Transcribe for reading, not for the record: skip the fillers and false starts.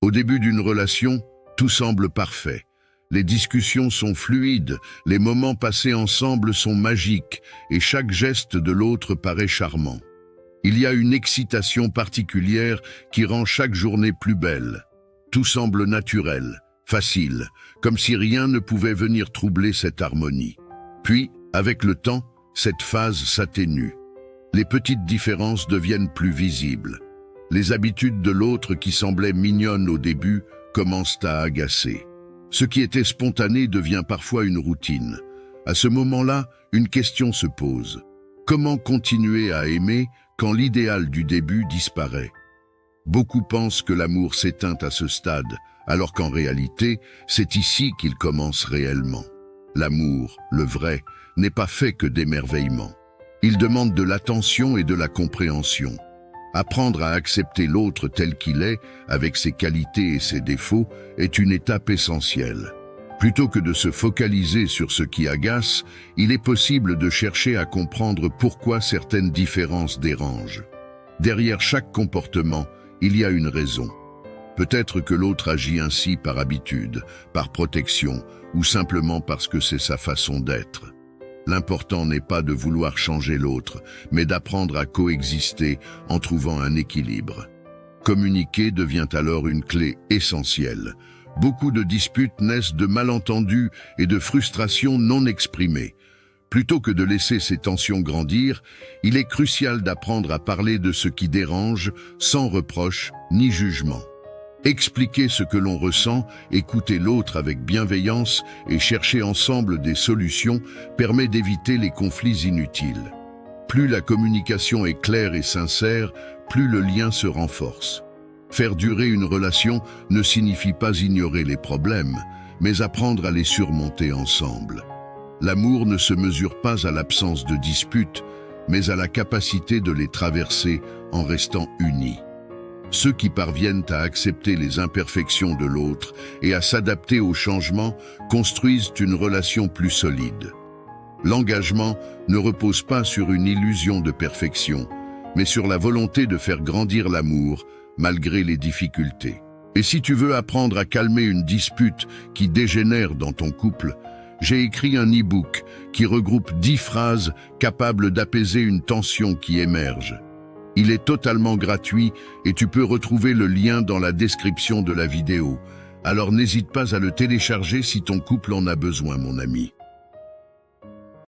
Au début d'une relation, tout semble parfait. Les discussions sont fluides, les moments passés ensemble sont magiques et chaque geste de l'autre paraît charmant. Il y a une excitation particulière qui rend chaque journée plus belle. Tout semble naturel, facile, comme si rien ne pouvait venir troubler cette harmonie. Puis, avec le temps, cette phase s'atténue. Les petites différences deviennent plus visibles. Les habitudes de l'autre qui semblaient mignonnes au début commencent à agacer. Ce qui était spontané devient parfois une routine. À ce moment-là, une question se pose. Comment continuer à aimer quand l'idéal du début disparaît? Beaucoup pensent que l'amour s'éteint à ce stade, alors qu'en réalité, c'est ici qu'il commence réellement. L'amour, le vrai, n'est pas fait que d'émerveillement. Il demande de l'attention et de la compréhension. Apprendre à accepter l'autre tel qu'il est, avec ses qualités et ses défauts, est une étape essentielle. Plutôt que de se focaliser sur ce qui agace, il est possible de chercher à comprendre pourquoi certaines différences dérangent. Derrière chaque comportement, il y a une raison. Peut-être que l'autre agit ainsi par habitude, par protection, ou simplement parce que c'est sa façon d'être. L'important n'est pas de vouloir changer l'autre, mais d'apprendre à coexister en trouvant un équilibre. Communiquer devient alors une clé essentielle. Beaucoup de disputes naissent de malentendus et de frustrations non exprimées. Plutôt que de laisser ces tensions grandir, il est crucial d'apprendre à parler de ce qui dérange sans reproche ni jugement. Expliquer ce que l'on ressent, écouter l'autre avec bienveillance et chercher ensemble des solutions permet d'éviter les conflits inutiles. Plus la communication est claire et sincère, plus le lien se renforce. Faire durer une relation ne signifie pas ignorer les problèmes, mais apprendre à les surmonter ensemble. L'amour ne se mesure pas à l'absence de disputes, mais à la capacité de les traverser en restant unis. Ceux qui parviennent à accepter les imperfections de l'autre et à s'adapter aux changements construisent une relation plus solide. L'engagement ne repose pas sur une illusion de perfection, mais sur la volonté de faire grandir l'amour malgré les difficultés. Et si tu veux apprendre à calmer une dispute qui dégénère dans ton couple, j'ai écrit un e-book qui regroupe 10 phrases capables d'apaiser une tension qui émerge. Il est totalement gratuit et tu peux retrouver le lien dans la description de la vidéo. Alors n'hésite pas à le télécharger si ton couple en a besoin, mon ami.